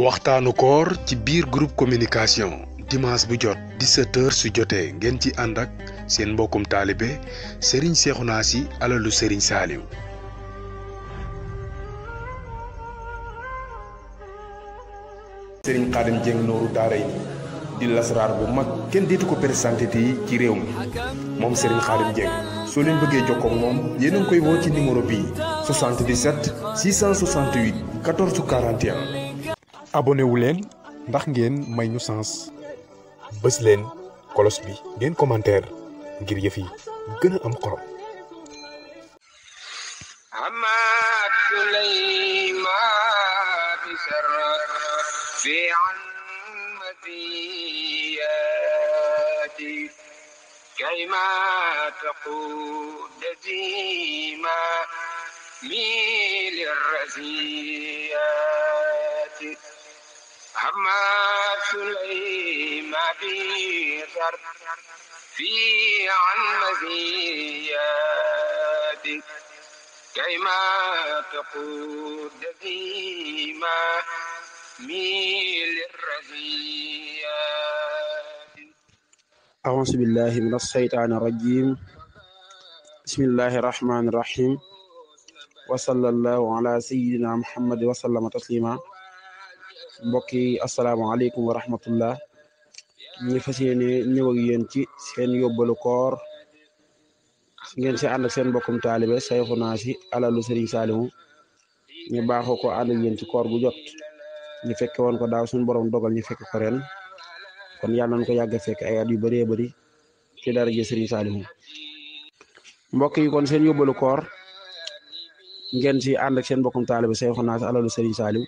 waxtaanu koor ci biir groupe communication dimanche bu jot 17h su jotee ngeen ci ànd ak seen mbokkum taalibe Serigne Cheikhouna Sy alalu Serigne Saliou. Serigne Khadim Dieng nooru daaray di lasraar bu mag kenn deetu ko présenté ci réew mi moom Serigne Khadim Dieng soo leen bëggee jokkoo ak moom yéen a ngi koy woo ci numéro bii 77 668 14 41. abonné wu leen ndax ngeen may ñu sens bës leen kolos bi ngeen commentaire ngir yëf yi gën a am xorom. كيما تقود ديما ميل الرزيات أما سليمان بيثر في عن مزيات كيما تقود ديما ميل الرزيات. أعوذ بالله من الشيطان الرجيم بسم الله الرحمن الرحيم وصلى الله على سيدنا محمد وسلم تسليما. mbokki asalaamaaleykum wa rahmatullah ñi fas yéene ñëw ak yéen ci seen yóbbalu koor ngeen si ànd ak seen mbokkum taalibe Cheikhouna Sy alalu Serigne Saliou ñu baaxoo ko ànd ak yéen ci koor gu jot ñu fekke woon ko daaw suñu borom dogal ñu fekk ko ren kon yàlla nañ ko yàgg a fekk ay at yu bëree bëri ci daraja Serigne Saliou. mbokk yi kon seen yóbbalu koor ngeen si ànd ak seen mbokkum taalibe Cheikhouna Sy alalu Serigne Saliou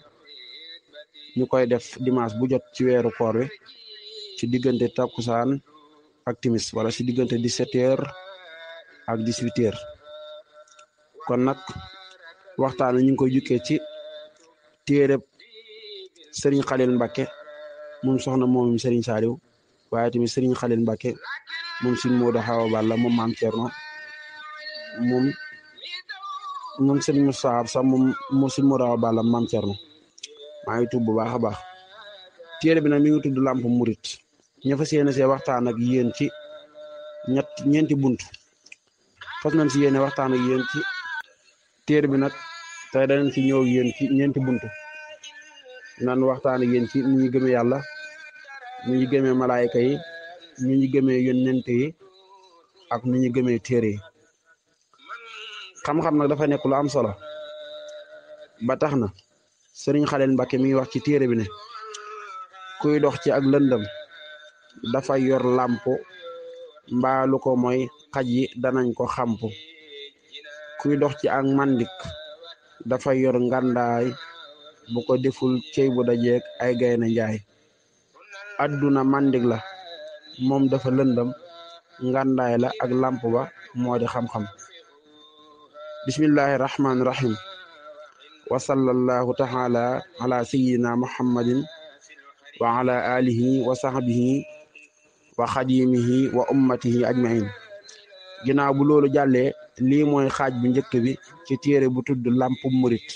ñu koy def dimanche bu jot ci weeru koor wi ci diggante takkusaan ak timis wala ci diggante 17h ak 18h kon nag waxtaan ñu ngi koy jukkee ci téereb Serigne Khalil Mbacké moom soxna moom Serigne Saliou waaye tamit Serigne Khalil Mbacké moom Serigne Modou Awa Balla moom maam Thierno moom Serigne Moussa sax moom Serigne Modou Awa Balla maam Thierno. maa ngi tudd bu baax a baax téere bi nag mi ngi tudd Lamp Murit ña fas yéene see waxtaan ak yéen ci ñeenti bunt fas nañ si yéene waxtaan ak yéen ci téere bi nag tey danañ ci ñëw ak yéen ci ñeenti bunt nan waxtaan ak yéen ci nu ñu gëmee yàlla nu ñu gëmee malaayika yi nu ñu gëmee yonent yi ak nu ñu gëmee téere yi. xam-xam nag dafa nekk lu am solo ba tax na Serigne Khalil Mbacké mi ngi wax ci téere bi ne kuy dox ci ak lëndëm dafa yor làmpo mbaalu ko mooy xaj yi danañ ko xampu kuy dox ci ak mandik dafa yor ngandaay bu ko deful cey bu dajeek ay gaynde njaay adduna mandik la moom dafa lëndëm ngandaay la ak làmp ba moo di xam-xam. bismillahi rahmaani rahim wa sallallahu taala ala sayyidina muhammadin wa ala alihi wa sahbihi wa xadimihi wa ummatihi ajmain. ginnaaw bu loolu jàllee lii mooy xaaj bu njëkk bi ci téere bu tudd Lamp Murit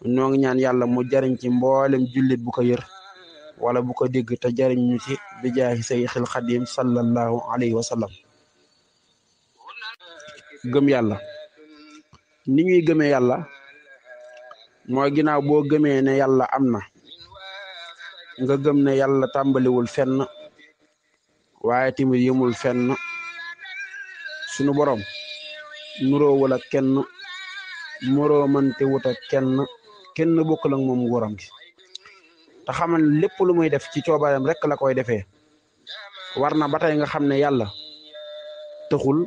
ñoo ngi ñaan yàlla mu jariñ ci mboolem jullit bu ko yër wala bu ko dégg te jariñ ñu ci bi jaahi sayxil xadim sallallahu alayhi wa sallam. gëm yàlla ni ñuy gëmee yàlla mooy ginnaaw boo gëmee ne yàlla am na nga gëm ne yàlla tàmbaliwul fenn waaye tamit yëmul fenn sunu borom nuroowul ak kenn moroomante wut ak kenn bokkul ak moom nguuram gi te xamal lépp lu muy def ci coobareem rek la koy defee war na ba tey nga xam ne yàlla taxul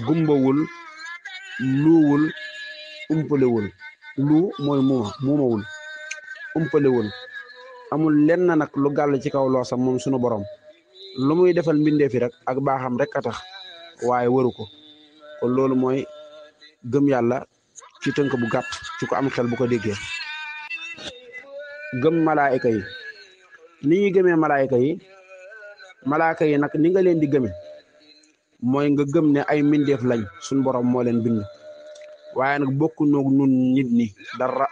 gumbawul luuwul umpalewul lu mooy muumawul umpalewul amul lenn nag lu gàll ci kaw loosam moom sunu borom lu muy defal mbindee fi rek ak baaxam rek a tax waaye waru ko kon loolu mooy gëm yàlla ci tënk bu gàtt ci ko am xel bu ko déggee. gëm malaayika yi ni ñuy gëmee malaayika yi nag ni nga leen di gëme mooy nga gëm ne ay mbindeef lañ suñ borom moo leen bind waaye nag bokku noog nun nit ñi dara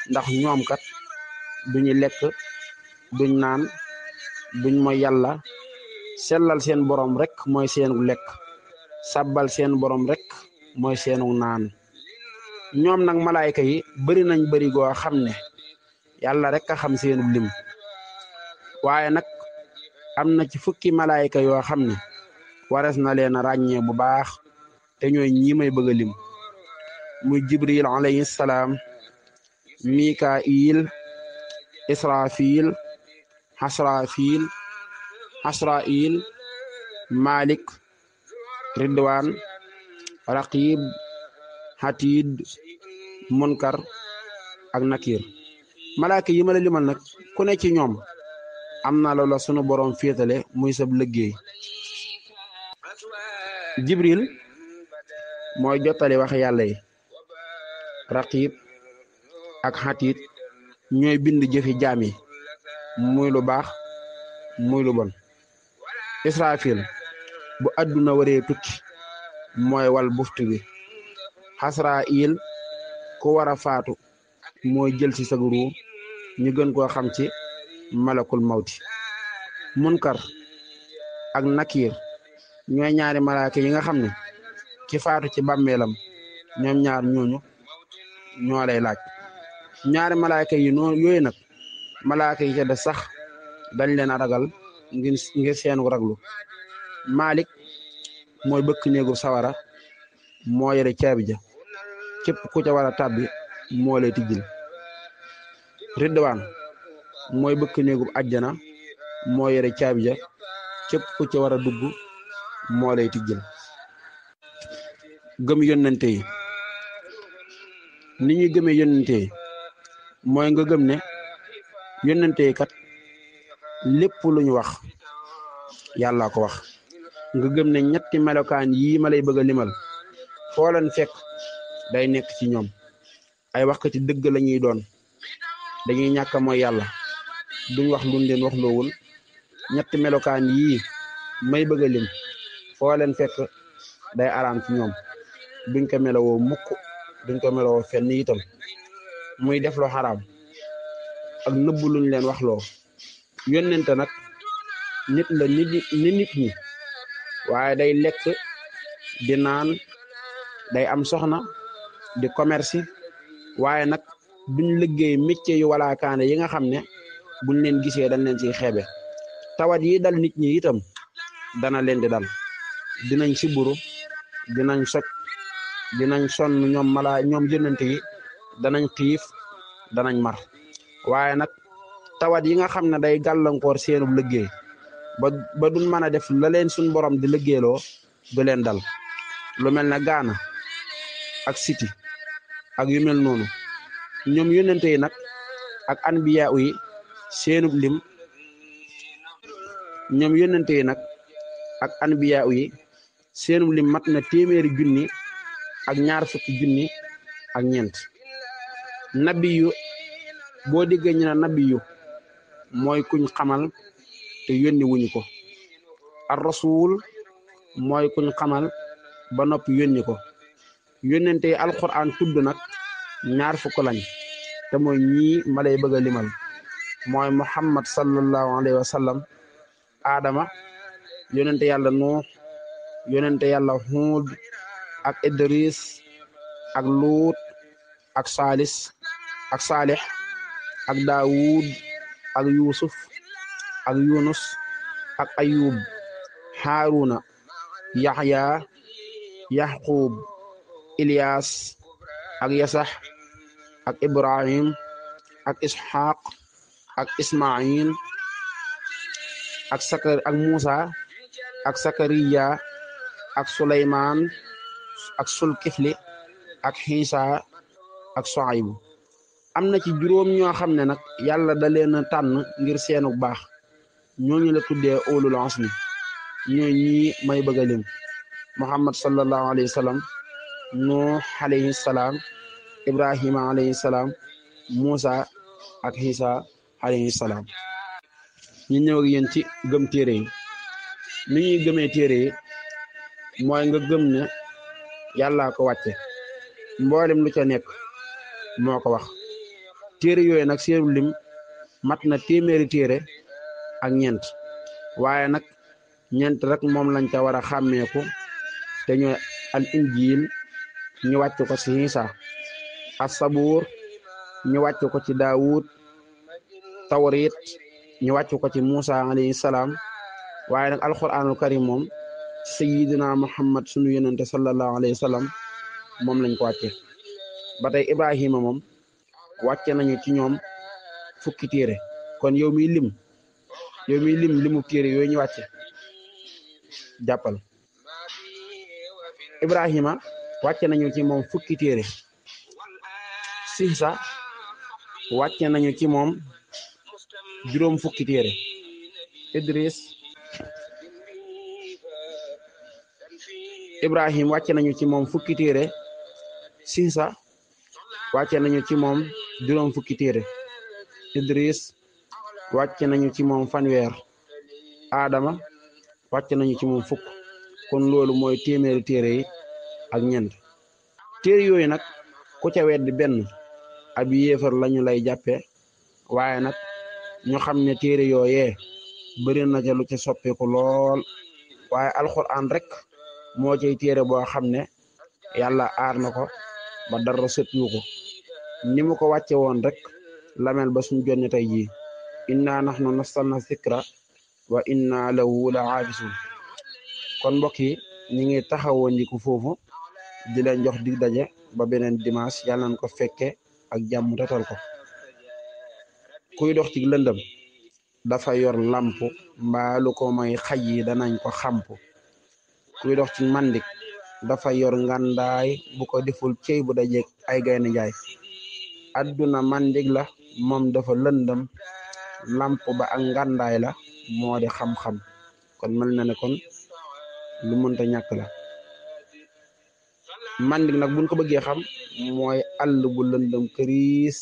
ndax ñoom kat duñu lekk duñ naan duñ mooy yàlla sellal seen borom rek mooy seenu lekk sabbal seen borom rek mooy seenu naan ñoom nag malaayka yi bari nañ bari goo xam ne yàlla rek a xam seenu lim waaye nag am na ci fukki malaayka yoo xam ne wares na leen a ràññee bu baax te ñooy ñi may bëgg a lim muy jibril alayhi salaam mikail israfil hasrail malik ridwan raqib hatid munkar ak nakir malaaka yi ma la limal nag ku ne ci ñoom am na loola sunu borom féetale muy sab liggéey jibril mooy jottali wax yàlla yi raqib ak hatid ñooy bind jëfi jaam yi muy lu baax muy lu bon israfil bu àdduna waree tukki mooy wal buftu bi hasrail ku war a faatu mooy jël ci sag ruu ñu gën koo xam ci malakul mawti munkar ak nakir ñooy ñaari malaaka yi nga xam ne ki faatu ci bàmmeelam ñoom ñaar ñooñu ñoo lay laaj ñaari malaaka yi yooyu nag malaaka yi ca des sax dañ leen a ragal ngir seenu raglu malik mooy bëkk néegu sawara moo yore caabi ja képp ku ca war a tàbbi moo lay tijjil ridwaan mooy bëkk néegu àjjana moo yore caabi ja képp ku ca war a dugg moo lay tijjil gëm yónnante yi ni ñuy gëmee yónnante yi mooy nga gëm ne yónnante yi kat lépp lu ñu wax yàlla ko wax nga gëm ne ñetti melokaan yii ma lay bëgg a limal foo leen fekk day nekk ci ñoom ay waxkati dëgg la ñuy doon dañuy ñàkk mooy yàlla duñ wax luñ leen wax loowul ñetti melokaan yii may bëgg a lim foo leen fekk day araam ci ñoom duñ ko melowoo mukk duñ ko melowoo fenn itam muy def loo xaraam ak nëbb luñ leen wax loo yónnente nag nit la ni nit ñi waaye day lekk di naan day am soxna di commerce waaye nag duñ liggéey métier yu walaakaane yi nga xam ne buñ leen gisee dañ leen ciy xeebe tawat yi dal nit ñi itam dana leen di dal dinañ siburu dinañ soj dinañ sonn ñoom yónnente yi danañ xiif danañ mar waaye nag tawat yi nga xam ne day gàllankoor seenub liggéey ba duñ mën a def la leen suñ borom di liggéeyloo du leen dal lu mel ne gaana ak siti ak yu mel noonu ñoom yónnente yi nag ak anbiya yi seenub lim ñoom yónnente yi nag ak anbiya yi seenub lim mat na 100 junni ak 20 junni ak ñeent nabiyu boo déggee ñu ne nabiyu mooy kuñ xamal te yónni wuñu ko ar rasul mooy kuñ xamal ba noppi yónni ko yónnente yi alquran tudd nag 20 lañ te mooy ñii ma lay bëgg a limal mooy muhammad sallallahu alayhi wa sallam adama yónnente yàlla nuux yónnente yàlla huud ak idris ak luut ak saalix ak daawud ak yusuf ak yunus ak ayub haruna yaxya yaqub ilyas ak yasax ak ibrahim ak ishaq ak ismail ak musa ak sakariya ak suleyman ak sulkifli ak xiisa ak soaybu am na ci juróom ñoo xam ne nag yàlla da leen a tànn ngir seenu baax ñooñu la tuddee ulul azmi ñooy ñi may bëgg a lim muhammad sallallahu alayhi wa sallam nuux alayhi salaam ibrahima alayhi salaam musa ak xiisa alayhi salaam ñu ñëw ak yéen ci gëm téere yi ni ñuy gëmee téere yi mooy nga gëm ne yàllaa ko wàcce mboolem lu ca nekk moo ko wax téere yooyu nag seenu lim mat na téeméeri téere ak ñeent waaye nag ñeent rek moom lañ ca war a xàmmeeku te ñooy al injil ñu wàcc ko ci Isa as sabuur ñu wàcc ko ci Daawud tawrit ñu wàcc ko ci Musa alayhi salaam waaye nag alquranul karim moom sayyidina Muhammad sunu yonente sallallahu alayhi wa sallam moom lañ ko wàcce ba tey Ibrahima moom wàcce nañu ci ñoom fukki téere kon yow miy lim limu téere yooyu ñu wàcce jàppal Ibrahima wàcce nañu ci moom fukki téere Siisa wàcce nañu ci moom juróom fukki téere Idris Ibrahim wàcce nañu ci moom fukki téere Siisa wàcce nañu ci moom juróom fukki téere Idris wàcce nañu ci moom fanweer Adama wàcce nañu ci moom fukk kon loolu mooy téeméeri téere yi ak ñeent téere yooyu nag ku ca weddi benn ab yéefar lañu lay jàppe waaye nag ñu xam ne téere yooyee bëri na ca lu ca soppeeku lool waaye alxuraan rek moo cay téere boo xam ne yàlla aar na ko ba dara sëtlu ko ni mu ko wàcce woon rek lamel ba suñ jonne tey jii inna nahnu nazzalna zikra wa inna lahu la aafisun kon mbokk yi ñi ngi taxawoo ndiku foofu di leen jox dig daje ba beneen dimanche yàlla nañ ko fekke ak jàmm tatal ko kuy dox ci lëndëm dafa yor lamp mbaalu ko may xaj yi danañ ko xamp kuy dox ci mandik dafa yor ngandaay bu ko deful cey bu dajeek ay gaynde njaay adduna mandik la moom dafa lëndëm lamp ba ak ngandaay la moo di xam-xam kon mel na ne kon lu mënta ñàkk la mandik nag buñ ko bëggee xam mooy àll bu lëndëm këriis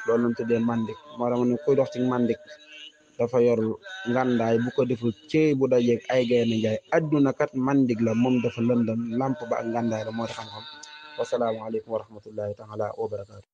loolu lañ tuddee mandik moo tax ne kuy dox ci mandik dafa yor ngandaay bu ko deful cey bu dajeek ay gaynde njaay adduna kat mandik la moom dafa lëndëm lamp ba ak ngandaay la moo di xam-xam wasalaamu aleykum wa rahmatullahi taala wa barakaatu